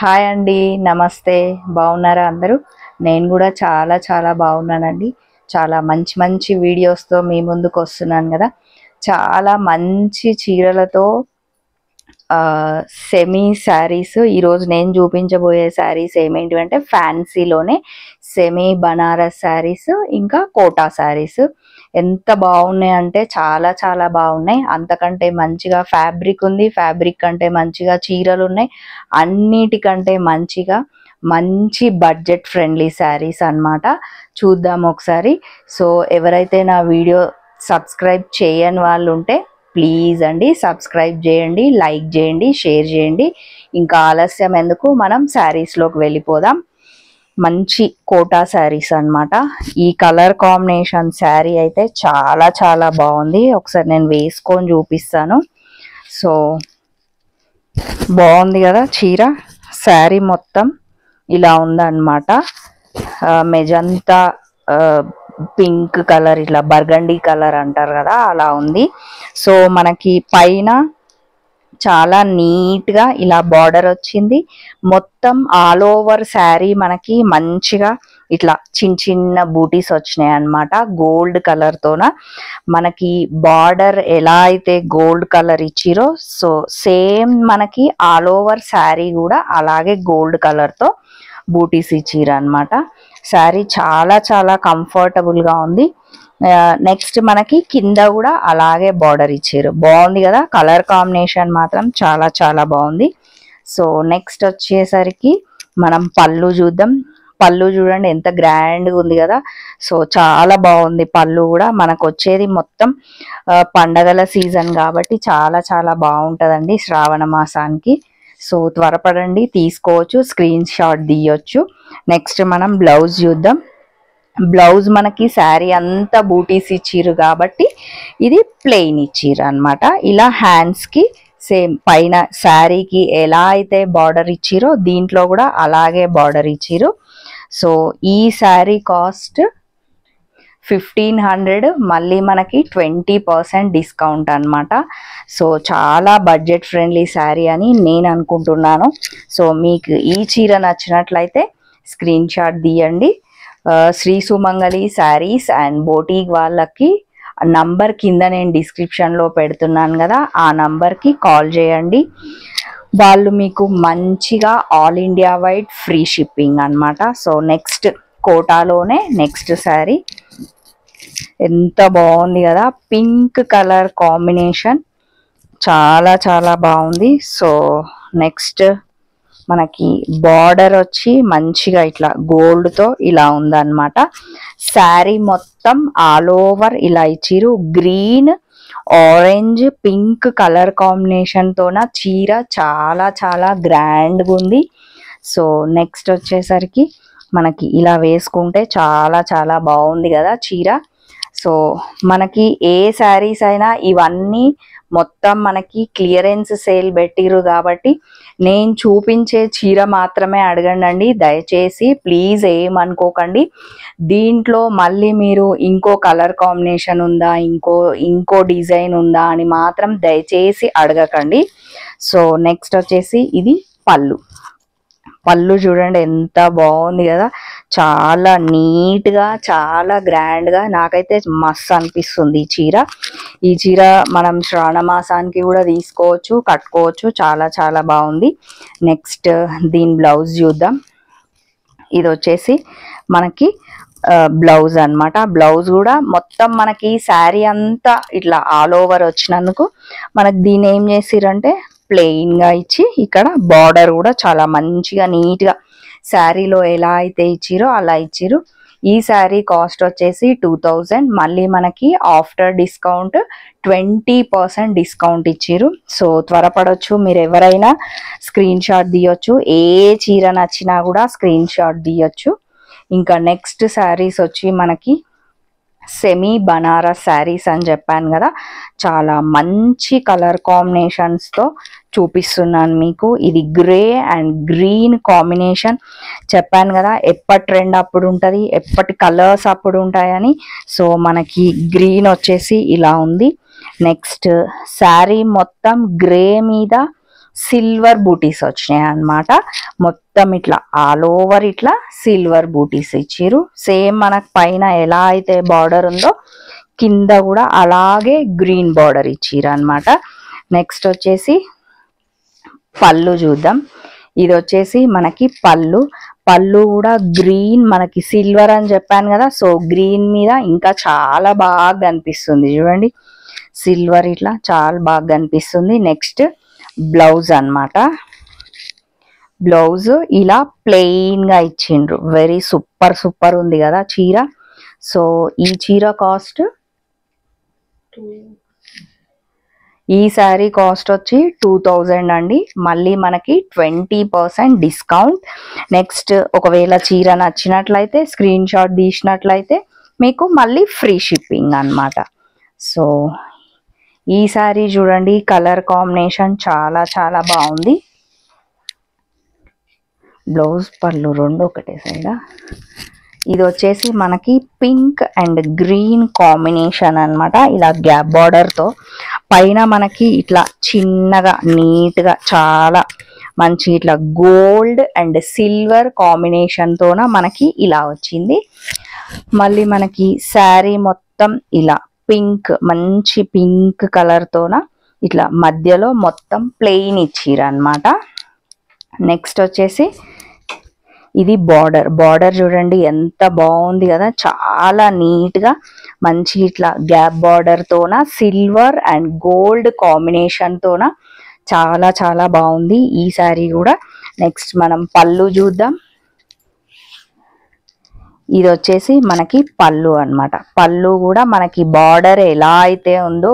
Hi అండి, నమస్తే. బాగున్నారా అందరూ? నేను కూడా చాలా చాలా బాగున్నానండి. చాలా మంచి మంచి వీడియోస్తో మీ ముందుకు వస్తున్నాను కదా. చాలా మంచి చీరలతో సెమీ శారీస్ ఈరోజు నేను చూపించబోయే శారీస్ ఏమేంటివంటే ఫ్యాన్సీలోనే సెమీ బనారస్ శారీస్, ఇంకా కోటా శారీస్. ఎంత బాగున్నాయి అంటే చాలా చాలా బాగున్నాయి. అంతకంటే మంచిగా ఫ్యాబ్రిక్ ఉంది, ఫ్యాబ్రిక్ కంటే మంచిగా చీరలు ఉన్నాయి. అన్నిటికంటే మంచిగా మంచి బడ్జెట్ ఫ్రెండ్లీ శారీస్ అన్నమాట. చూద్దాం ఒకసారి. సో ఎవరైతే నా వీడియో సబ్స్క్రైబ్ చేయని వాళ్ళు ఉంటే ప్లీజ్ అండి సబ్స్క్రైబ్ చేయండి, లైక్ చేయండి, షేర్ చేయండి. ఇంకా ఆలస్యం ఎందుకు, మనం శారీస్లోకి వెళ్ళిపోదాం. మంచి కోటా శారీస్ అన్నమాట. ఈ కలర్ కాంబినేషన్ శారీ అయితే చాలా చాలా బాగుంది. ఒకసారి నేను వేసుకొని చూపిస్తాను. సో బాగుంది కదా చీర. శారీ మొత్తం ఇలా ఉందన్నమాట. మెజంతా పింక్ కలర్, ఇట్లా బర్గండీ కలర్ అంటారు కదా, అలా ఉంది. సో మనకి పైన చాలా నీట్గా ఇలా బార్డర్ వచ్చింది. మొత్తం ఆల్ ఓవర్ శారీ మనకి మంచిగా ఇట్లా చిన్న చిన్న బూటీస్ వచ్చినాయి అన్నమాట. గోల్డ్ కలర్తోన మనకి బార్డర్ ఎలా అయితే గోల్డ్ కలర్ ఇచ్చిరో, సో సేమ్ మనకి ఆల్ ఓవర్ శారీ కూడా అలాగే గోల్డ్ కలర్తో బూటీస్ ఇచ్చిరు అన్నమాట. శారీ చాలా చాలా కంఫర్టబుల్గా ఉంది. నెక్స్ట్ మనకి కింద కూడా అలాగే బార్డర్ ఇచ్చారు. బాగుంది కదా, కలర్ కాంబినేషన్ మాత్రం చాలా చాలా బాగుంది. సో నెక్స్ట్ వచ్చేసరికి మనం పళ్ళు చూద్దాం. పళ్ళు చూడండి ఎంత గ్రాండ్గా ఉంది కదా. సో చాలా బాగుంది పళ్ళు కూడా. మనకు వచ్చేది మొత్తం పండగల సీజన్ కాబట్టి చాలా చాలా బాగుంటుందండి శ్రావణ మాసానికి. సో త్వరపడండి, తీసుకోవచ్చు, స్క్రీన్ షాట్ తీయొచ్చు. నెక్స్ట్ మనం బ్లౌజ్ చూద్దాం. బ్లౌజ్ మనకి శారీ అంతా బూటీస్ ఇచ్చిరు కాబట్టి ఇది ప్లెయిన్ ఇచ్చిరు అన్నమాట. ఇలా హ్యాండ్స్కి సేమ్ పైన శారీకి ఎలా అయితే బార్డర్ ఇచ్చిరో దీంట్లో కూడా అలాగే బార్డర్ ఇచ్చిరు. సో ఈ శారీ కాస్ట్ 1500, మళ్ళీ మనకి 20% డిస్కౌంట్ అన్నమాట. సో చాలా బడ్జెట్ ఫ్రెండ్లీ శారీ అని నేను అనుకుంటున్నాను. సో మీకు ఈ చీర నచ్చినట్లయితే స్క్రీన్ షాట్ తీయండి. శ్రీ సుమంగళి శారీస్ అండ్ బోటీక్ వాళ్ళకి నంబర్ కింద నేను డిస్క్రిప్షన్లో పెడుతున్నాను కదా, ఆ నంబర్కి కాల్ చేయండి. వాళ్ళు మీకు మంచిగా all India wide free shipping అన్నమాట. సో నెక్స్ట్ కోటాలోనే నెక్స్ట్ శారీ ఎంత బాగుంది కదా, పింక్ కలర్ కాంబినేషన్ చాలా చాలా బాగుంది. సో నెక్స్ట్ మనకి బార్డర్ వచ్చి మంచిగా ఇట్లా గోల్డ్తో ఇలా ఉందన్నమాట. శారీ మొత్తం ఆల్ ఓవర్ ఇలా ఇచ్చిరు. గ్రీన్, ఆరెంజ్, పింక్ కలర్ కాంబినేషన్తోన చీర చాలా చాలా గ్రాండ్గా ఉంది. సో నెక్స్ట్ వచ్చేసరికి మనకి ఇలా వేసుకుంటే చాలా చాలా బాగుంది కదా చీర. సో మనకి ఏ శారీస్ అయినా ఇవన్నీ మొత్తం మనకి క్లియరెన్స్ సేల్ పెట్టిరు కాబట్టి నేను చూపించే చీర మాత్రమే అడగండి దయచేసి, ప్లీజ్ ఏమనుకోకండి. దీంట్లో మళ్ళీ మీరు ఇంకో కలర్ కాంబినేషన్ ఉందా, ఇంకో డిజైన్ ఉందా అని మాత్రం దయచేసి అడగకండి. సో నెక్స్ట్ వచ్చేసి ఇది పళ్ళు. పళ్ళు చూడండి ఎంత బాగుంది కదా, చాలా నీట్గా చాలా గ్రాండ్గా నాకైతే మస్తు అనిపిస్తుంది ఈ చీర. ఈ చీర మనం శ్రావణ మాసానికి కూడా తీసుకోవచ్చు, కట్టుకోవచ్చు, చాలా చాలా బాగుంది. నెక్స్ట్ దీని బ్లౌజ్ చూద్దాం. ఇది వచ్చేసి మనకి బ్లౌజ్ అన్నమాట. బ్లౌజ్ కూడా మొత్తం మనకి శారీ అంతా ఇట్లా ఆల్ ఓవర్ వచ్చినందుకు మనకి దీన్ని ఏం చేసిరంటే ప్లెయిన్గా ఇచ్చి ఇక్కడ బార్డర్ కూడా చాలా మంచిగా నీట్గా శారీలో ఎలా అయితే ఇచ్చిరో అలా ఇచ్చిరు. ఈ శారీ కాస్ట్ వచ్చేసి 2000, మళ్ళీ మనకి ఆఫ్టర్ డిస్కౌంట్ 20% డిస్కౌంట్ ఇచ్చిరు. సో త్వరపడవచ్చు, మీరు ఎవరైనా స్క్రీన్ షాట్ తీయొచ్చు. ఏ చీర నచ్చినా కూడా స్క్రీన్ షాట్ తీయొచ్చు. ఇంకా నెక్స్ట్ శారీస్ వచ్చి మనకి సెమీ బనారస్ శారీస్ అని చెప్పాను కదా, చాలా మంచి కలర్ కాంబినేషన్స్తో చూపిస్తున్నాను మీకు. ఇది గ్రే అండ్ గ్రీన్ కాంబినేషన్ చెప్పాను కదా, ఎప్పటి ట్రెండ్ అప్పుడు ఉంటుంది, ఎప్పటి కలర్స్ అప్పుడు ఉంటాయని. సో మనకి గ్రీన్ వచ్చేసి ఇలా ఉంది. నెక్స్ట్ శారీ మొత్తం గ్రే మీద సిల్వర్ బూటీస్ వచ్చినాయి అన్నమాట. మొత్తం ఇట్లా ఆల్ ఓవర్ ఇట్లా సిల్వర్ బూటీస్ ఇచ్చిర్రు. సేమ్ మనకు పైన ఎలా అయితే బార్డర్ ఉందో కింద కూడా అలాగే గ్రీన్ బార్డర్ ఇచ్చిర్రు అన్నమాట. నెక్స్ట్ వచ్చేసి పళ్ళు చూద్దాం. ఇది వచ్చేసి మనకి పళ్ళు కూడా గ్రీన్, మనకి సిల్వర్ అని చెప్పాను కదా, సో గ్రీన్ మీద ఇంకా చాలా బాగా కనిపిస్తుంది చూడండి. సిల్వర్ ఇట్లా చాలా బాగా కనిపిస్తుంది. నెక్స్ట్ బ్లౌజ్ అన్నమాట. బ్లౌజ్ ఇలా ప్లెయిన్ గా ఇచ్చిండ్రు. వెరీ సూపర్ ఉంది కదా చీర. సో ఈ చీర కాస్ట్, ఈ శారీ కాస్ట్ వచ్చి 2000 అండి. మళ్ళీ మనకి 20% డిస్కౌంట్. నెక్స్ట్ ఒకవేళ చీర నచ్చినట్లయితే స్క్రీన్ షాట్ తీసినట్లయితే మీకు మళ్ళీ ఫ్రీ షిప్పింగ్ అన్నమాట. సో ఈ శారీ చూడండి, కలర్ కాంబినేషన్ చాలా చాలా బాగుంది. బ్లౌజ్ పళ్ళు రెండు ఒకటే సైడా. ఇది వచ్చేసి మనకి పింక్ అండ్ గ్రీన్ కాంబినేషన్ అన్నమాట. ఇలా గ్యాప్ బార్డర్తో పైన మనకి ఇట్లా చిన్నగా నీట్గా చాలా మంచి ఇట్లా గోల్డ్ అండ్ సిల్వర్ కాంబినేషన్తోన మనకి ఇలా వచ్చింది. మళ్ళీ మనకి శారీ మొత్తం ఇలా పింక్, మంచి పింక్ కలర్తోన ఇట్లా మధ్యలో మొత్తం ప్లెయిన్ ఇచ్చిర్రు అన్నమాట. నెక్స్ట్ వచ్చేసి ఇది బార్డర్ చూడండి ఎంత బాగుంది కదా, చాలా నీట్గా మంచి ఇట్లా గ్యాప్ బార్డర్తోన సిల్వర్ అండ్ గోల్డ్ కాంబినేషన్తోన చాలా చాలా బాగుంది ఈ శారీ కూడా. నెక్స్ట్ మనం పళ్ళు చూద్దాం. ఇది వచ్చేసి మనకి పళ్ళు అన్నమాట. పళ్ళు కూడా మనకి బార్డర్ ఎలా అయితే ఉందో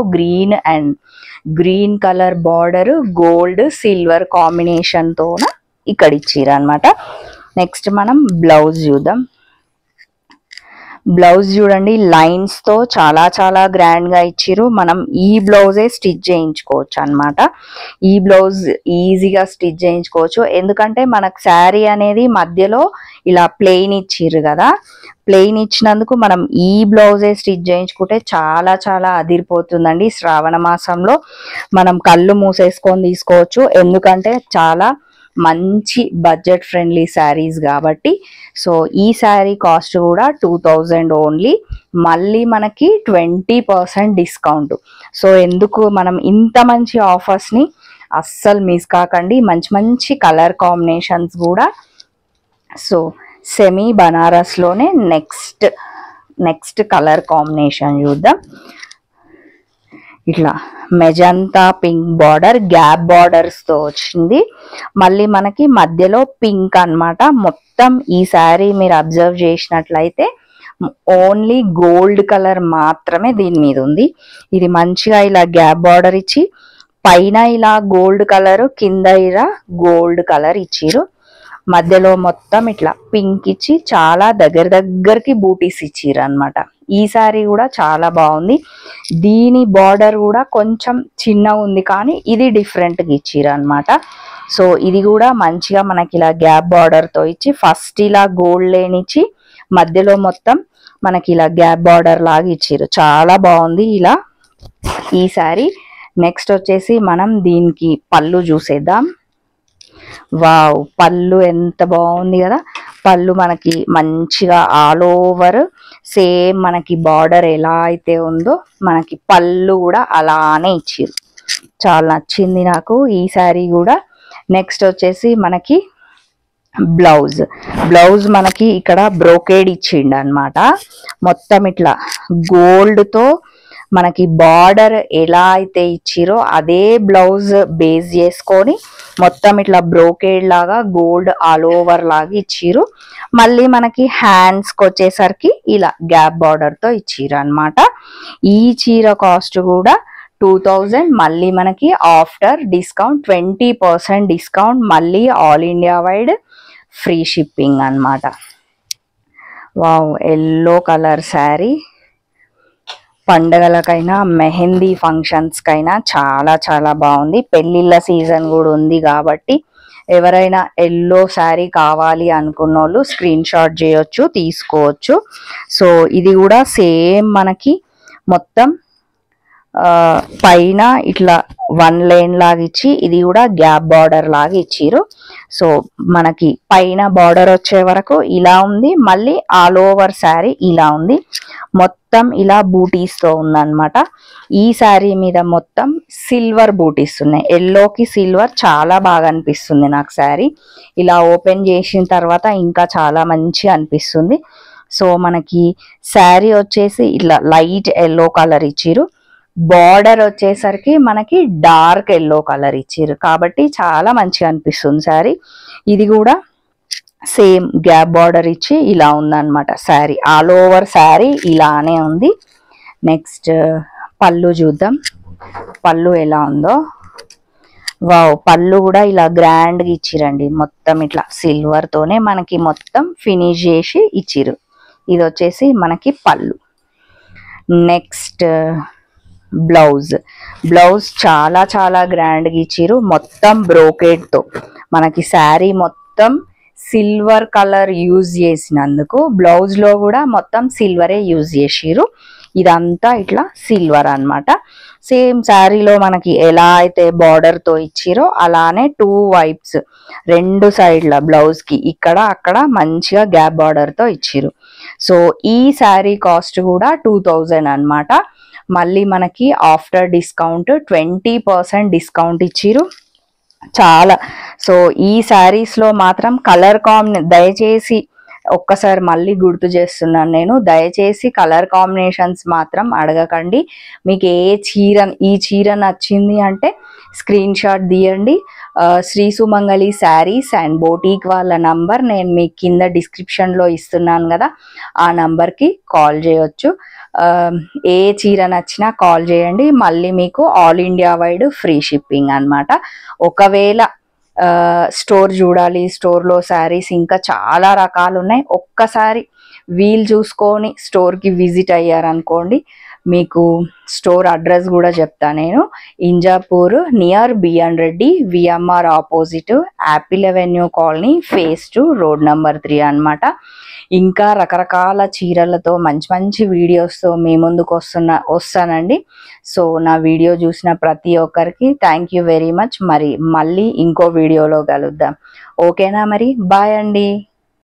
green colour border gold silver కాంబినేషన్తోన ఇక్కడ ఇచ్చిర్రు అన్నమాట. నెక్స్ట్ మనం బ్లౌజ్ చూద్దాం. బ్లౌజ్ చూడండి లైన్స్ తో చాలా చాలా గ్రాండ్ గా ఇచ్చిర్రు. మనం ఈ బ్లౌజే స్టిచ్ చేయించుకోవచ్చు అన్నమాట. ఈ బ్లౌజ్ ఈజీగా స్టిచ్ చేయించుకోవచ్చు, ఎందుకంటే మనకు శారీ అనేది మధ్యలో ఇలా ప్లెయిన్ ఇచ్చిర్రు కదా. ప్లెయిన్ ఇచ్చినందుకు మనం ఈ బ్లౌజే స్టిచ్ చేయించుకుంటే చాలా చాలా అదిరిపోతుందండి. శ్రావణ మాసంలో మనం కళ్ళు మూసేసుకొని తీసుకోవచ్చు, ఎందుకంటే చాలా మంచి బడ్జెట్ ఫ్రెండ్లీ శారీస్ కాబట్టి. సో ఈ శారీ కాస్ట్ కూడా 2000 ఓన్లీ. మళ్ళీ మనకి 20% డిస్కౌంట్. సో ఎందుకు మనం ఇంత మంచి ఆఫర్స్ని అస్సలు మిస్ కాకండి. మంచి మంచి కలర్ కాంబినేషన్స్ కూడా. సో సెమీ బనారస్లోనే నెక్స్ట్ కలర్ కాంబినేషన్ చూద్దాం. ఇట్లా magenta pink border gap borders తో వచ్చింది. మళ్ళీ మనకి మధ్యలో పింక్ అన్నమాట. మొత్తం ఈ శారీ మీరు అబ్జర్వ్ చేసినట్లయితే ఓన్లీ గోల్డ్ కలర్ మాత్రమే దీని మీద ఉంది. ఇది మంచిగా ఇలా గ్యాప్ బార్డర్ ఇచ్చి పైన ఇలా గోల్డ్ కలర్, కింద ఇలా గోల్డ్ కలర్ ఇచ్చిరు. మధ్యలో మొత్తం ఇట్లా పింక్ ఇచ్చి చాలా దగ్గరికి బూటీస్ ఇచ్చిరు అన్నమాట. ఈ శారీ కూడా చాలా బాగుంది. దీని బార్డర్ కూడా కొంచెం చిన్నగా ఉంది, కానీ ఇది డిఫరెంట్గా ఇచ్చిరు అన్నమాట. సో ఇది కూడా మంచిగా మనకి ఇలా గ్యాప్ బార్డర్తో ఇచ్చి ఫస్ట్ ఇలా గోల్డ్ లైన్ ఇచ్చి మధ్యలో మొత్తం మనకి ఇలా గ్యాప్ బార్డర్ లాగా ఇచ్చిరు. చాలా బాగుంది ఇలా ఈ శారీ. నెక్స్ట్ వచ్చేసి మనం దీనికి పళ్ళు చూసేద్దాం. వావ్, పళ్ళు ఎంత బాగుంది కదా. పళ్ళు మనకి మంచిగా ఆల్ ఓవర్ సేమ్ మనకి బార్డర్ ఎలా అయితే ఉందో మనకి పళ్ళు కూడా అలానే ఇచ్చిర్రు. చాలా నచ్చింది నాకు ఈ శారీ కూడా. నెక్స్ట్ వచ్చేసి మనకి బ్లౌజ్ మనకి ఇక్కడ బ్రోకేడ్ ఇచ్చిండు అన్నమాట. మొత్తం ఇట్లా గోల్డ్ తో మనకి బార్డర్ ఎలా అయితే ఇచ్చిరో అదే బ్లౌజ్ బేస్ చేసుకొని మొత్తం ఇట్లా బ్రోకేడ్ లాగా గోల్డ్ ఆల్ ఓవర్ లాగా ఇచ్చిరు. మళ్ళీ మనకి హ్యాండ్స్ కి వచ్చేసరికి ఇలా గ్యాప్ బార్డర్ తో ఇచ్చిరు అన్నమాట. ఈ చీర కాస్ట్ కూడా 2000. మళ్ళీ మనకి ఆఫ్టర్ డిస్కౌంట్ 20% డిస్కౌంట్, మళ్ళీ all India wide free shipping అన్నమాట. వావ్, ఎల్లో కలర్ శారీ పండగలకైనా మెహందీ ఫంక్షన్స్కైనా చాలా చాలా బాగుంది. పెళ్ళిళ్ళ సీజన్ కూడా ఉంది కాబట్టి ఎవరైనా ఎల్లో శారీ కావాలి అనుకున్న వాళ్ళు స్క్రీన్ షాట్ చేయొచ్చు, తీసుకోవచ్చు. సో ఇది కూడా సేమ్ మనకి మొత్తం పైన ఇట్లా 1 లైన్ లాగా ఇచ్చి ఇది కూడా గ్యాప్ బార్డర్ లాగా ఇచ్చిరు. సో మనకి పైన బార్డర్ వచ్చే వరకు ఇలా ఉంది, మళ్ళీ ఆల్ ఓవర్ శారీ ఇలా ఉంది, మొత్తం ఇలా బూటీస్ తో ఉందన్నమాట. ఈ శారీ మీద మొత్తం సిల్వర్ బూటీస్ ఉన్నాయి, ఎల్లోకి సిల్వర్ చాలా బాగా అనిపిస్తుంది నాకు శారీ. ఇలా ఓపెన్ చేసిన తర్వాత ఇంకా చాలా మంచిగా అనిపిస్తుంది. సో మనకి శారీ వచ్చేసి ఇట్లా లైట్ ఎల్లో కలర్ ఇచ్చిరు, బార్డర్ వచ్చేసరికి మనకి డార్క్ ఎల్లో కలర్ ఇచ్చిరు, కాబట్టి చాలా మంచిగా అనిపిస్తుంది శారీ. ఇది కూడా సేమ్ గ్యాప్ బార్డర్ ఇచ్చి ఇలా ఉందన్నమాట శారీ, ఆల్ ఓవర్ శారీ ఇలానే ఉంది. నెక్స్ట్ పళ్ళు చూద్దాం, పళ్ళు ఎలా ఉందో. వావ్, పళ్ళు కూడా ఇలా గ్రాండ్గా ఇచ్చిరండి, మొత్తం ఇట్లా సిల్వర్ తోనే మనకి మొత్తం ఫినిష్ చేసి ఇచ్చిరు. ఇది వచ్చేసి మనకి పళ్ళు. నెక్స్ట్ బ్లౌజ్, బ్లౌజ్ చాలా చాలా గ్రాండ్గా ఇచ్చిరు, మొత్తం బ్రోకేడ్ తో మనకి శారీ మొత్తం సిల్వర్ కలర్ యూజ్ చేసినందుకు బ్లౌజ్ లో కూడా మొత్తం సిల్వరే యూజ్ చేసిరు. ఇదంతా ఇట్లా సిల్వర్ అన్నమాట. సేమ్ శారీలో మనకి ఎలా అయితే బార్డర్ తో ఇచ్చిరో అలానే 2 వైప్స్ 2 సైడ్ల బ్లౌజ్ కి ఇక్కడ అక్కడ మంచిగా గ్యాప్ బార్డర్ తో ఇచ్చిరు. సో ఈ శారీ కాస్ట్ కూడా 2000 అన్నమాట. మళ్ళీ మనకి ఆఫ్టర్ డిస్కౌంట్ 20% డిస్కౌంట్ ఇచ్చిరు చాలా. సో ఈ శారీస్ లో మాత్రం కలర్ దయచేసి ఒక్కసారి మళ్ళీ గుర్తు చేస్తున్నాను నేను, దయచేసి కలర్ కాంబినేషన్స్ మాత్రం అడగకండి. మీకు ఈ చీర నచ్చింది అంటే స్క్రీన్ షాట్ తీయండి. శ్రీ సుమంగళి శారీస్ అండ్ బోటీక్ వాళ్ళ నంబర్ నేను మీకు కింద డిస్క్రిప్షన్లో ఇస్తున్నాను కదా, ఆ నంబర్కి కాల్ చేయొచ్చు. ఏ చీర నచ్చినా కాల్ చేయండి. మళ్ళీ మీకు all India wide free shipping అన్నమాట. ఒకవేళ స్టోర్ చూడాలి, స్టోర్లో శారీస్ ఇంకా చాలా రకాలు ఉన్నాయి, ఒక్కసారి వీలు చూసుకొని స్టోర్కి విజిట్ అయ్యారనుకోండి, మీకు స్టోర్ అడ్రస్ కూడా చెప్తా నేను. Injapur near B N Reddy V M R opposite Apple Avenue colony phase 2 road number 3 అన్నమాట. ఇంకా రకరకాల చీరలతో మంచి మంచి వీడియోస్తో మీ ముందుకు వస్తానండి. సో నా వీడియో చూసిన ప్రతి ఒక్కరికి థ్యాంక్ యూ వెరీ మచ్. మరి మళ్ళీ ఇంకో వీడియోలో కలుద్దాం, ఓకేనా? మరి బాయ్ అండి.